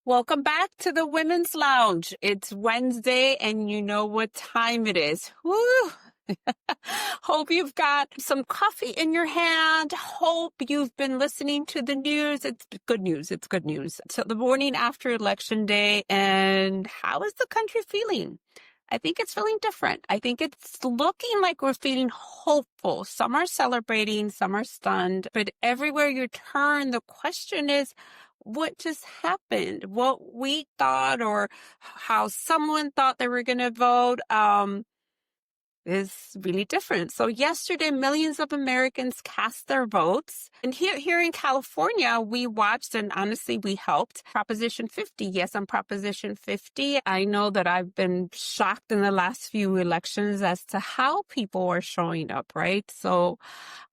Welcome back to the Women's Lounge. It's Wednesday and you know what time it is. Woo! Hope you've got some coffee in your hand. Hope you've been listening to the news. It's good news. It's good news. So the morning after Election Day, and how is the country feeling? I think it's feeling different. I think it's looking like we're feeling hopeful. Some are celebrating, some are stunned, but everywhere you turn, the question is, what just happened? What we thought or how someone thought they were going to vote, is really different. So yesterday, millions of Americans cast their votes. And here in California, we watched and honestly, we helped Proposition 50. Yes, on Proposition 50. I know that I've been shocked in the last few elections as to how people are showing up, right? So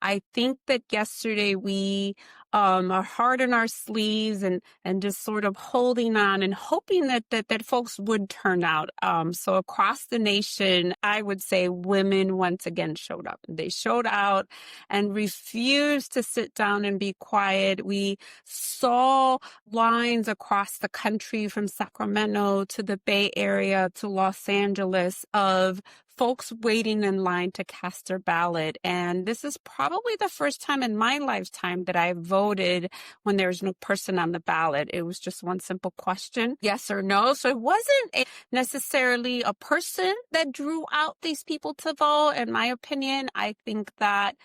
I think that yesterday we are hard on our sleeves and just sort of holding on and hoping that folks would turn out. So across the nation, I would say women once again showed up. They showed out and refused to sit down and be quiet. We saw lines across the country from Sacramento to the Bay Area to Los Angeles of folks waiting in line to cast their ballot. And this is probably the first time in my lifetime that I voted when there was no person on the ballot. It was just one simple question, yes or no. So it wasn't necessarily a person that drew out these people to vote. In my opinion, I think that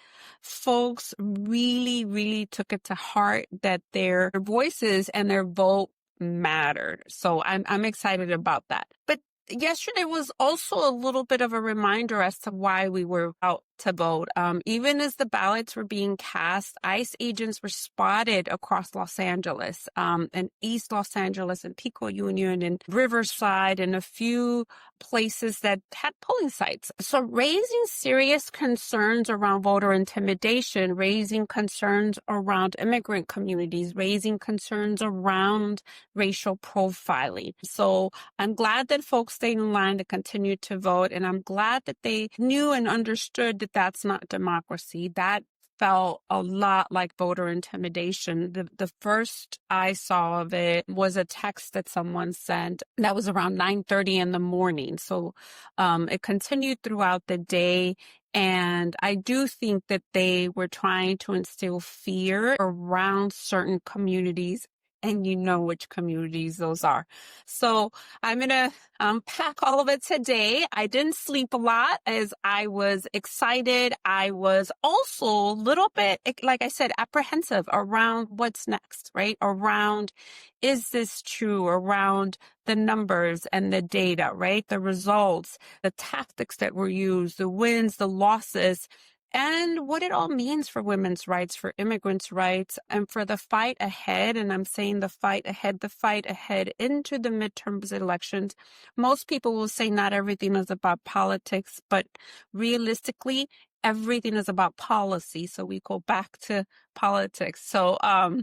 folks really, really took it to heart that their voices and their vote mattered. So I'm excited about that. But yesterday was also a little bit of a reminder as to why we were out to vote. Even as the ballots were being cast, ICE agents were spotted across Los Angeles, and East Los Angeles and Pico Union and Riverside and a few places that had polling sites. So raising serious concerns around voter intimidation, raising concerns around immigrant communities, raising concerns around racial profiling. So I'm glad that folks stayed in line to continue to vote, and I'm glad that they knew and understood that that's not democracy. That felt a lot like voter intimidation. The first I saw of it was a text that someone sent that was around 9:30 in the morning. So it continued throughout the day. And I do think that they were trying to instill fear around certain communities. And you know which communities those are. So I'm going to unpack all of it today. I didn't sleep a lot as I was excited. I was also a little bit, like I said, apprehensive around what's next, right? Around, is this true? Around the numbers and the data, right? The results, the tactics that were used, the wins, the losses, and what it all means for women's rights, for immigrants' rights, and for the fight ahead. And I'm saying the fight ahead into the midterms elections. Most people will say not everything is about politics, but realistically, everything is about policy. So we go back to politics. So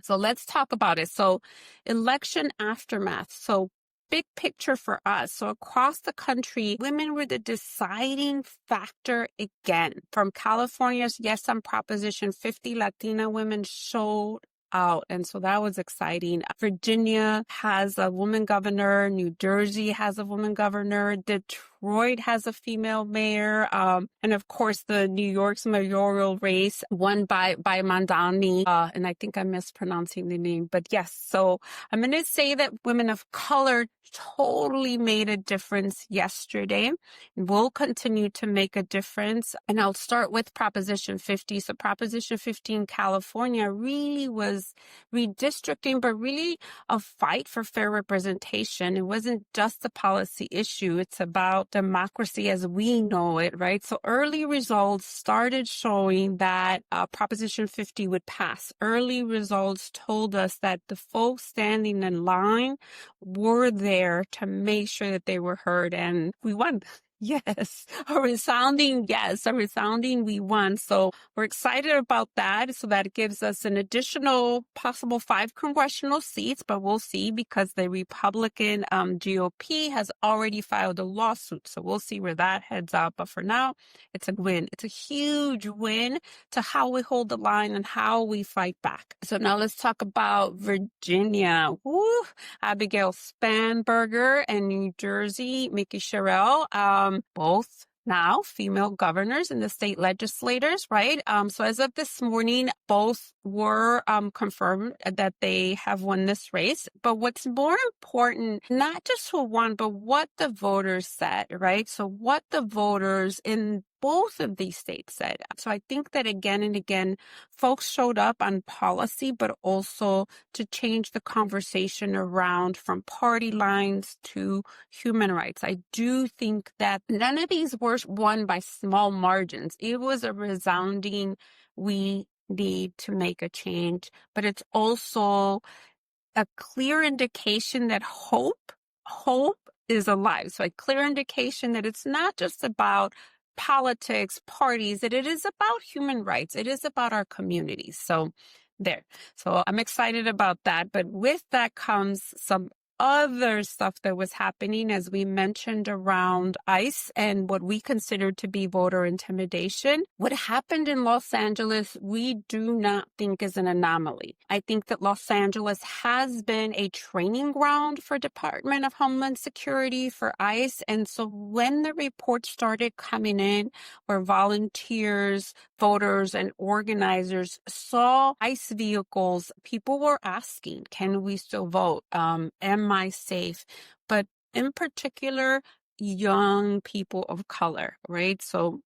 let's talk about it. So election aftermath. So big picture for us. So across the country, women were the deciding factor again. From California's yes on Proposition 50, Latina women showed out. And so that was exciting. Virginia has a woman governor. New Jersey has a woman governor. Detroit has a female mayor. And of course, the New York's mayoral race won by Mandani. And I think I'm mispronouncing the name, but yes. So I'm going to say that women of color totally made a difference yesterday and will continue to make a difference. And I'll start with Proposition 50. So Proposition 50 in California really was redistricting, but really a fight for fair representation. It wasn't just a policy issue. It's about democracy as we know it, right? So early results started showing that Proposition 50 would pass. Early results told us that the folks standing in line were there to make sure that they were heard, and we won. Yes, a resounding yes, a resounding we won. So we're excited about that. So that gives us an additional possible 5 congressional seats, but we'll see because the Republican GOP has already filed a lawsuit. So we'll see where that heads up. But for now, it's a win. It's a huge win to how we hold the line and how we fight back. So now let's talk about Virginia. Woo! Abigail Spanberger and New Jersey, Mickey Sherrill, both now female governors in the state legislators, right? So as of this morning, both were confirmed that they have won this race. But what's more important, not just who won, but what the voters said, right? So what the voters in both of these states said. So I think that again and again, folks showed up on policy, but also to change the conversation around from party lines to human rights. I do think that none of these were won by small margins. It was a resounding, we need to make a change, but it's also a clear indication that hope is alive. So a clear indication that it's not just about politics, parties, that it is about human rights. It is about our communities. So there. So I'm excited about that. But with that comes some other stuff that was happening, as we mentioned, around ICE and what we consider to be voter intimidation. What happened in Los Angeles, we do not think is an anomaly. I think that Los Angeles has been a training ground for Department of Homeland Security, for ICE. And so when the reports started coming in, where volunteers, voters, and organizers saw ICE vehicles, people were asking, can we still vote? Am I safe? But in particular, young people of color, right? So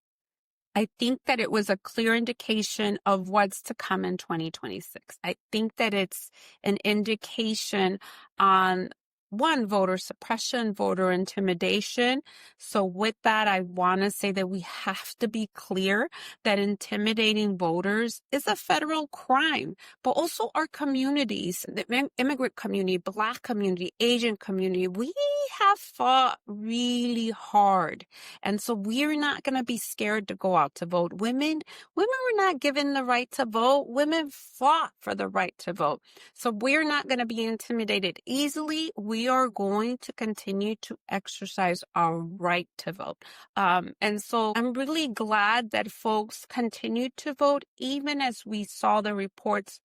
I think that it was a clear indication of what's to come in 2026. I think that it's an indication on one, voter suppression, voter intimidation. So with that, I want to say that we have to be clear that intimidating voters is a federal crime, but also our communities, the immigrant community, Black community, Asian community, we have fought really hard. And so we're not going to be scared to go out to vote. Women were not given the right to vote. Women fought for the right to vote. So we're not going to be intimidated easily. We are going to continue to exercise our right to vote. And so I'm really glad that folks continued to vote, even as we saw the reports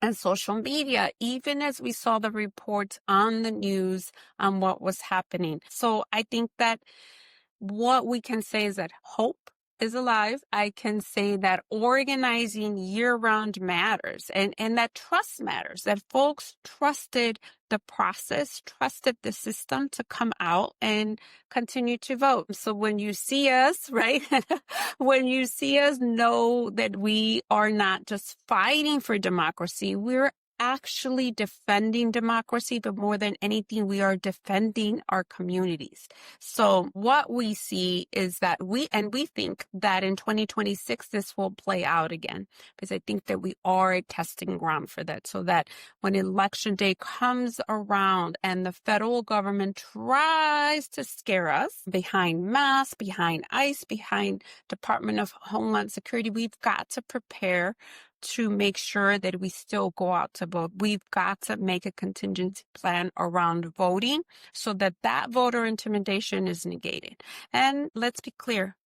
on social media, even as we saw the reports on the news on what was happening. So I think that what we can say is that hope is alive. I can say that organizing year-round matters, and that trust matters, that folks trusted the process, trusted the system to come out and continue to vote. So when you see us, right, when you see us, know that we are not just fighting for democracy, we're actually defending democracy, but more than anything, we are defending our communities. So what we see is that we think that in 2026, this will play out again, because I think that we are a testing ground for that, so that when election day comes around and the federal government tries to scare us behind masks, behind ICE, behind Department of Homeland Security, we've got to prepare to make sure that we still go out to vote. We've got to make a contingency plan around voting so that that voter intimidation is negated. And let's be clear,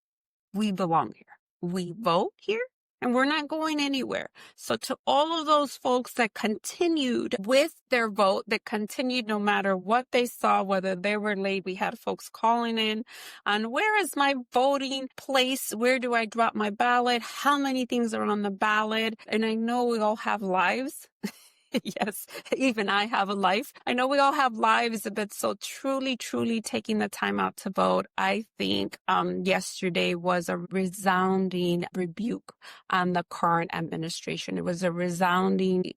we belong here. We vote here, and we're not going anywhere. So to all of those folks that continued with their vote, that continued no matter what they saw, whether they were late, we had folks calling in on where is my voting place? Where do I drop my ballot? How many things are on the ballot? And I know we all have lives. Yes, even I have a life. I know we all have lives, but so truly taking the time out to vote, I think yesterday was a resounding rebuke on the current administration. It was a resounding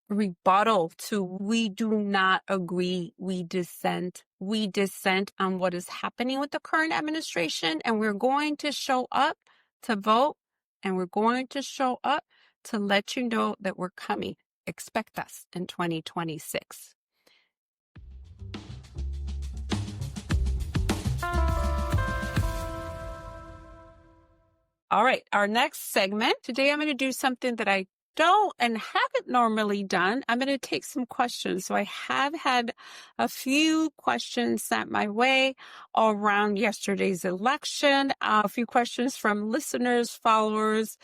rebuttal to we do not agree, we dissent. We dissent on what is happening with the current administration, and we're going to show up to vote, and we're going to show up to let you know that we're coming. Expect us in 2026. All right. Our next segment. Today I'm going to do something that I don't and haven't normally done. I'm going to take some questions. So I have had a few questions sent my way around yesterday's election, a few questions from listeners, followers,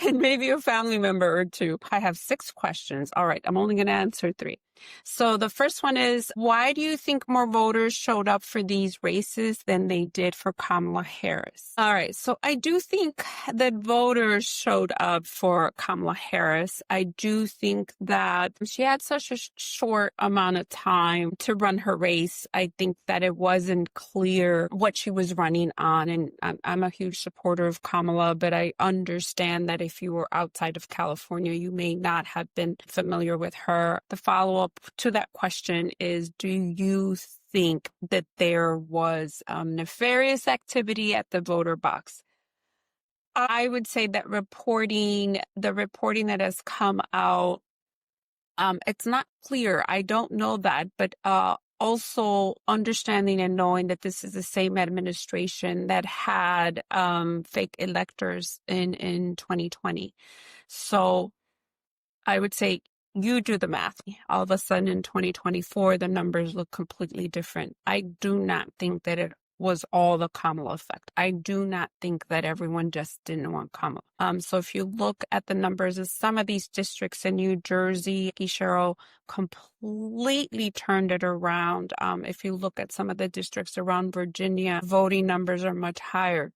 and maybe a family member or two. I have 6 questions. All right. I'm only going to answer 3. So the first one is, why do you think more voters showed up for these races than they did for Kamala Harris? All right. So I do think that voters showed up for Kamala Harris. I do think that she had such a short amount of time to run her race. I think that it wasn't clear what she was running on. And I'm a huge supporter of Kamala, but I understand that if you were outside of California, you may not have been familiar with her. The follow-up to that question is, do you think that there was nefarious activity at the voter box? I would say that the reporting that has come out, it's not clear. I don't know that, but also understanding and knowing that this is the same administration that had fake electors in 2020. So I would say you do the math. All of a sudden in 2024, the numbers look completely different. I do not think that it was all the Kamala effect. I do not think that everyone just didn't want Kamala. So if you look at the numbers of some of these districts in New Jersey, Cheryl completely turned it around. If you look at some of the districts around Virginia, voting numbers are much higher.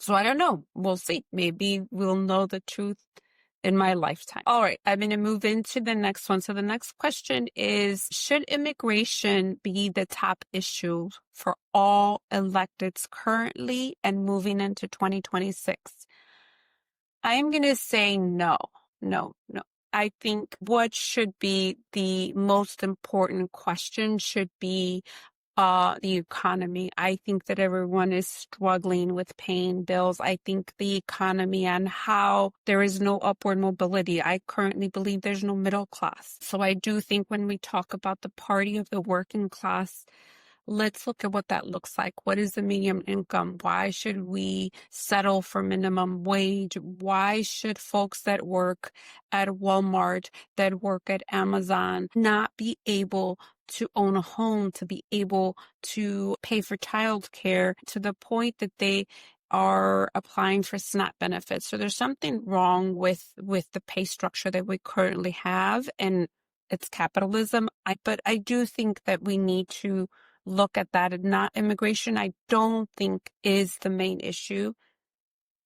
So I don't know. We'll see. Maybe we'll know the truth in my lifetime. All right, I'm going to move into the next one. So the next question is, should immigration be the top issue for all electeds currently and moving into 2026? I am going to say no. I think what should be the most important question should be the economy. I think that everyone is struggling with paying bills. I think the economy and how there is no upward mobility. I currently believe there's no middle class. So I do think when we talk about the party of the working class, let's look at what that looks like. What is the median income? Why should we settle for minimum wage? Why should folks that work at Walmart, that work at Amazon, not be able to own a home, to be able to pay for childcare to the point that they are applying for SNAP benefits? So there's something wrong with the pay structure that we currently have, and it's capitalism. But I do think that we need to look at that, and not immigration. I don't think is the main issue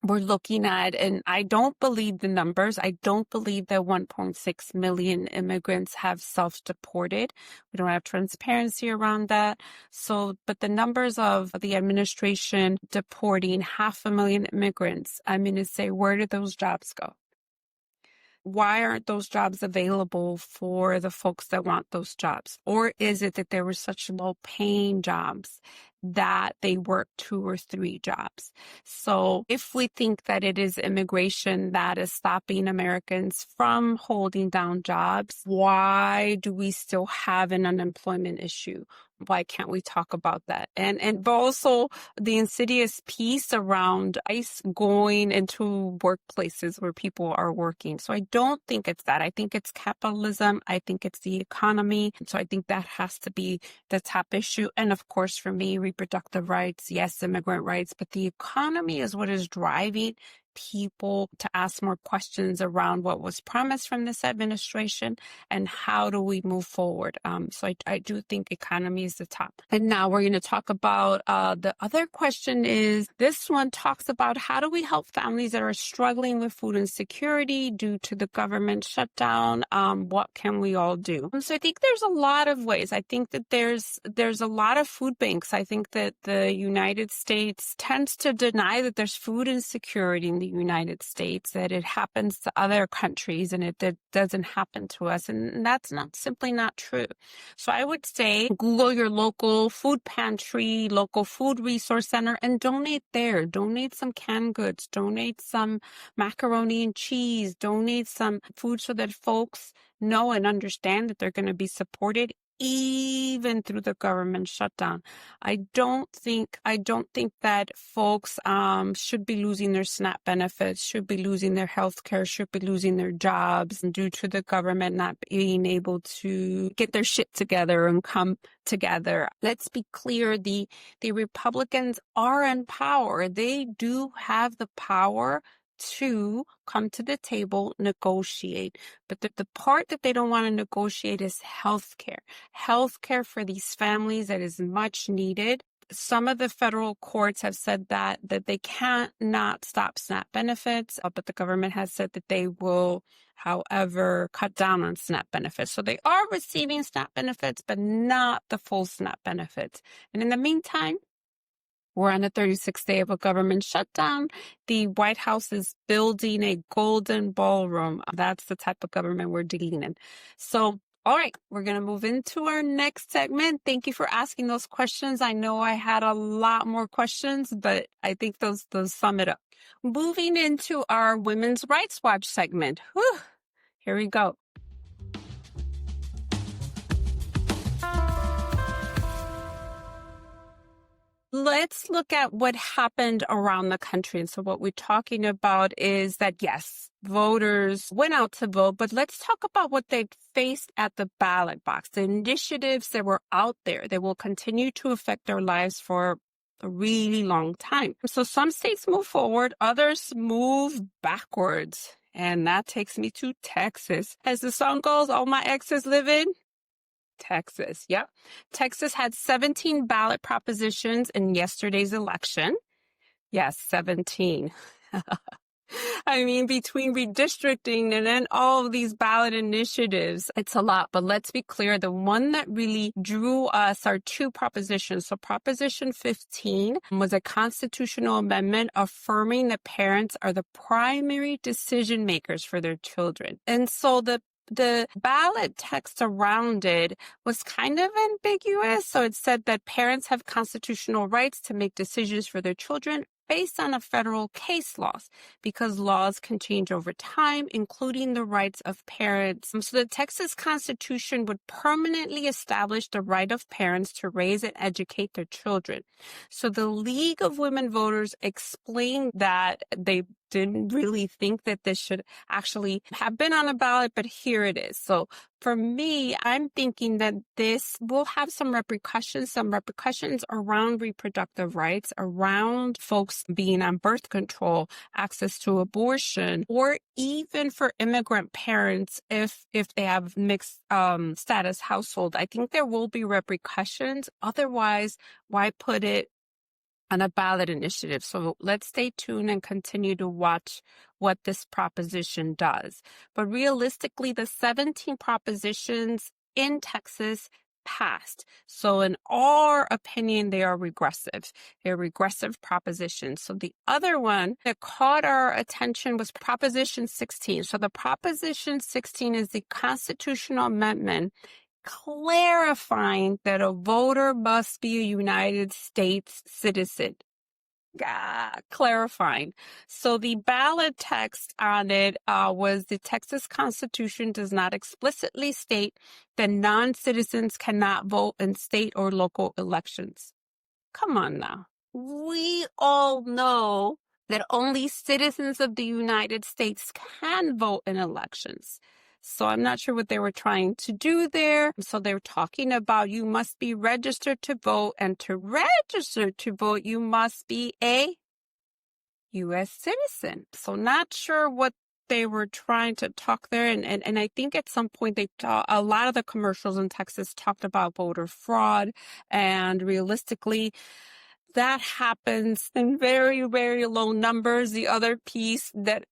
we're looking at, and I don't believe the numbers. I don't believe that 1.6 million immigrants have self-deported. We don't have transparency around that. So, but the numbers of the administration deporting 500,000 immigrants, I'm going to say, where did those jobs go? Why aren't those jobs available for the folks that want those jobs? Or is it that there were such low paying jobs that they work 2 or 3 jobs? So if we think that it is immigration that is stopping Americans from holding down jobs, why do we still have an unemployment issue? Why can't we talk about that? And but also the insidious piece around ICE going into workplaces where people are working. So I don't think it's that. I think it's capitalism. I think it's the economy. So I think that has to be the top issue. And of course, for me, reproductive rights, yes, immigrant rights, but the economy is what is driving people to ask more questions around what was promised from this administration and how do we move forward. So I do think economy is the top. And now we're going to talk about the other question is, this one talks about how do we help families that are struggling with food insecurity due to the government shutdown? What can we all do? So I think there's a lot of ways. I think that there's a lot of food banks. I think that the United States tends to deny that there's food insecurity in the United States, that it happens to other countries and it doesn't happen to us. And that's simply not true. So I would say Google your local food pantry, local food resource center, and donate there. Donate some canned goods, donate some macaroni and cheese, donate some food so that folks know and understand that they're going to be supported even through the government shutdown. I don't think that folks should be losing their SNAP benefits, should be losing their health care, should be losing their jobs due to the government not being able to get their shit together and come together. Let's be clear, the Republicans are in power. They do have the power to come to the table, negotiate. But the part that they don't want to negotiate is health care. Health care for these families that is much needed. Some of the federal courts have said that they can't not stop SNAP benefits, but the government has said that they will, however, cut down on SNAP benefits. So they are receiving SNAP benefits, but not the full SNAP benefits. And in the meantime, we're on the 36th day of a government shutdown. The White House is building a golden ballroom. That's the type of government we're dealing in. So, all right, we're going to move into our next segment. Thank you for asking those questions. I know I had a lot more questions, but I think those sum it up. Moving into our Women's Rights Watch segment. Whew, here we go. Let's look at what happened around the country. And so what we're talking about is that, yes, voters went out to vote, but let's talk about what they faced at the ballot box, the initiatives that were out there that will continue to affect their lives for a really long time. So some states move forward, others move backwards. And that takes me to Texas. As the song goes, all my exes live in Texas. Yep. Texas had 17 ballot propositions in yesterday's election. Yes, 17. I mean, between redistricting and then all of these ballot initiatives, it's a lot. But let's be clear, the one that really drew us are two propositions. So Proposition 15 was a constitutional amendment affirming that parents are the primary decision makers for their children. And so the ballot text around it was kind of ambiguous. So it said that parents have constitutional rights to make decisions for their children based on a federal case laws, because laws can change over time, including the rights of parents. So the Texas Constitution would permanently establish the right of parents to raise and educate their children. So the League of Women Voters explained that they didn't really think that this should actually have been on a ballot, but here it is. So for me, I'm thinking that this will have some repercussions around reproductive rights, around folks being on birth control, access to abortion, or even for immigrant parents if they have mixed status household. I think there will be repercussions. Otherwise, why put it on a ballot initiative? So let's stay tuned and continue to watch what this proposition does. But realistically, the 17 propositions in Texas passed. So in our opinion, they are regressive. They're regressive propositions. So the other one that caught our attention was Proposition 16. So the Proposition 16 is the constitutional amendment clarifying that a voter must be a United States citizen. Clarifying. So the ballot text on it was the Texas Constitution does not explicitly state that non-citizens cannot vote in state or local elections. Come on now. We all know that only citizens of the United States can vote in elections. So I'm not sure what they were trying to do there. So they were talking about you must be registered to vote, and to register to vote, you must be a U.S. citizen. So not sure what they were trying to talk there. And I think at some point a lot of the commercials in Texas talked about voter fraud, and realistically, that happens in very, very low numbers. The other piece that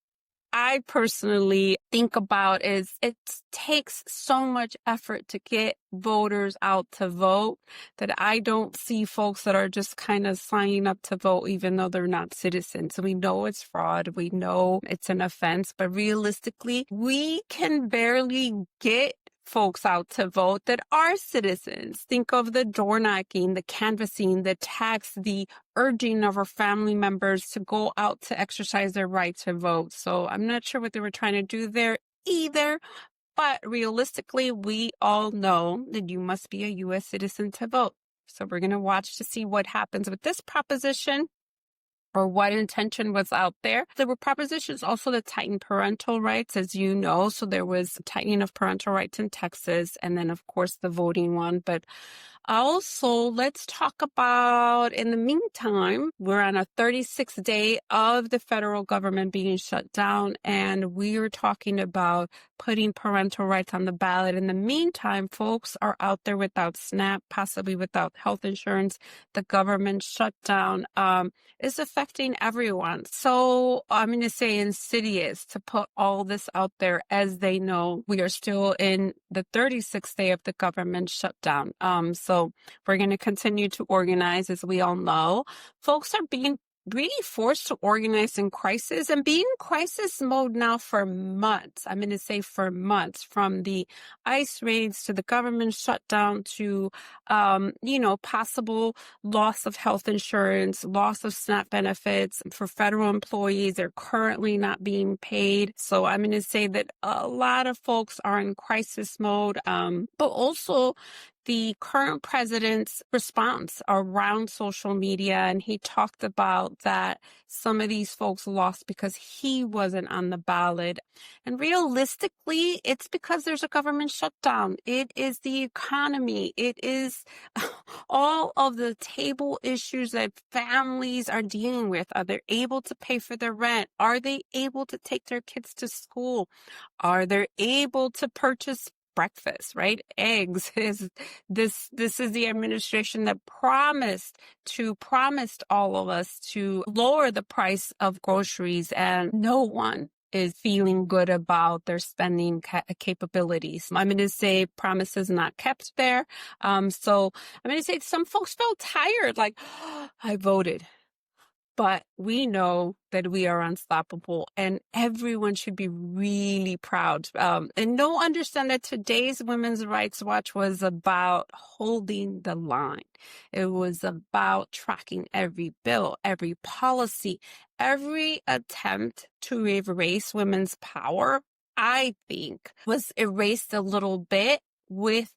I personally think about is it takes so much effort to get voters out to vote that I don't see folks that are just kind of signing up to vote even though they're not citizens. We know it's fraud. We know it's an offense, but realistically, we can barely get folks out to vote that are citizens. Think of the door knocking, the canvassing, the tax, the urging of our family members to go out to exercise their right to vote. So I'm not sure what they were trying to do there either, But realistically, we all know that you must be a U.S. citizen to vote. So we're going to watch to see what happens with this proposition, or what intention was out there. There were propositions also to tighten parental rights, as you know. So there was tightening of parental rights in Texas, and then, of course, the voting one. But also, let's talk about, in the meantime, we're on a 36th day of the federal government being shut down, and we are talking about putting parental rights on the ballot. In the meantime, folks are out there without SNAP, possibly without health insurance. The government shutdown is affecting everyone. So I'm going to say insidious to put all this out there, as they know we are still in the 36th day of the government shutdown. So we're going to continue to organize, as we all know. Folks are being really forced to organize in crisis and be in crisis mode now for months. I'm going to say for months, from the ICE raids to the government shutdown to, possible loss of health insurance, loss of SNAP benefits for federal employees. They're currently not being paid. So I'm going to say that a lot of folks are in crisis mode, but also the current president's response around social media. And he talked about that some of these folks lost because he wasn't on the ballot. And realistically, it's because there's a government shutdown. It is the economy. It is all of the table issues that families are dealing with. Are they able to pay for their rent? Are they able to take their kids to school? Are they able to purchase breakfast, right? Eggs. This is the administration that promised all of us to lower the price of groceries, and no one is feeling good about their spending capabilities. I'm going to say promises not kept there. So I'm going to say some folks felt tired, like, oh, I voted. But we know that we are unstoppable, and everyone should be really proud. And know, understand that today's Women's Rights Watch was about holding the line. It was about tracking every bill, every policy, every attempt to erase women's power, I think, was erased a little bit with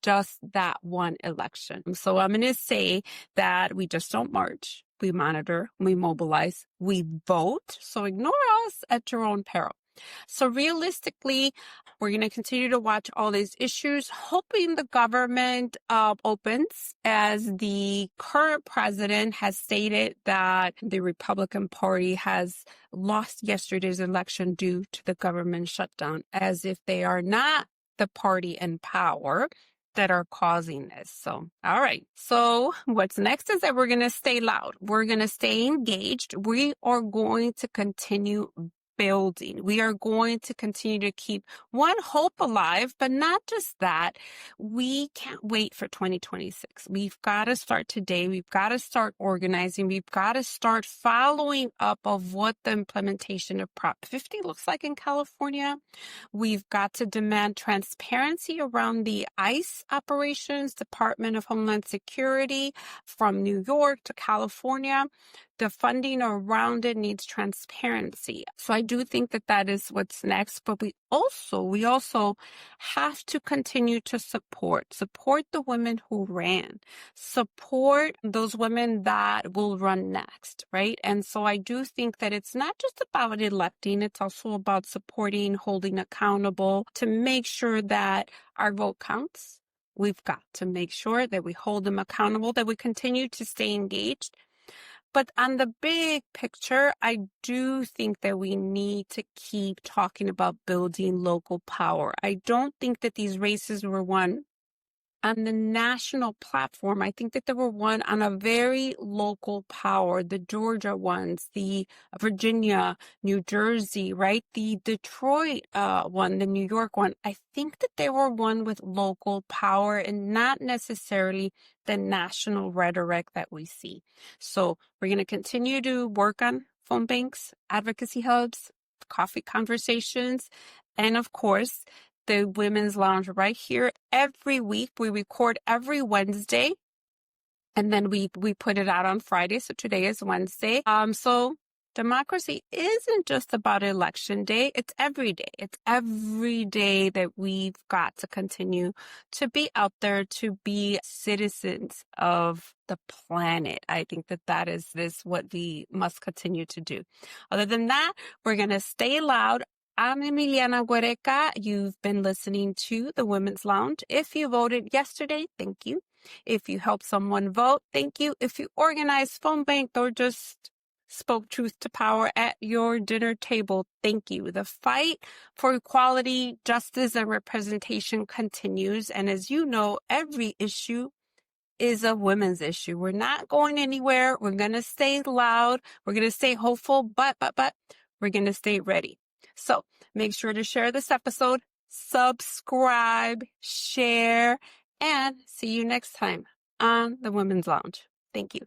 just that one election. So I'm going to say that we just don't march. We monitor, we mobilize, we vote. So ignore us at your own peril. So realistically, we're going to continue to watch all these issues, hoping the government opens, as the current president has stated that the Republican Party has lost yesterday's election due to the government shutdown, as if they are not the party in power that are causing this. So, all right. So what's next is that we're going to stay loud. We're going to stay engaged. We are going to continue building. We are going to continue to keep one hope alive, but not just that. We can't wait for 2026. We've got to start today. We've got to start organizing. We've got to start following up of what the implementation of Prop 50 looks like in California. We've got to demand transparency around the ICE operations, Department of Homeland Security, from New York to California. The funding around it needs transparency. So I do think that that is what's next. But we also have to continue to support the women who ran, support those women that will run next, right? And so I do think that it's not just about electing, it's also about supporting, holding accountable to make sure that our vote counts. We've got to make sure that we hold them accountable, that we continue to stay engaged. But on the big picture, I do think that we need to keep talking about building local power. I don't think that these races were won on the national platform. I think that they were won on a very local power, the Georgia ones, the Virginia, New Jersey, right? The Detroit one, the New York one. I think that they were won with local power and not necessarily the national rhetoric that we see. So we're going to continue to work on phone banks, advocacy hubs, coffee conversations, and of course, the Women's Lounge right here every week. We record every Wednesday, and then we put it out on Friday. So today is Wednesday. So Democracy isn't just about election day. It's every day. It's every day that we've got to continue to be out there, to be citizens of the planet. I think that is what we must continue to do. Other than that, we're going to stay loud. I'm Emiliana Guereca. You've been listening to the Women's Lounge. If you voted yesterday, thank you. If you helped someone vote, thank you. If you organized phone bank or just spoke truth to power at your dinner table, thank you. The fight for equality, justice, and representation continues. And as you know, every issue is a women's issue. We're not going anywhere. We're going to stay loud. We're going to stay hopeful, but we're going to stay ready. So make sure to share this episode, subscribe, share, and see you next time on the Women's Lounge. Thank you.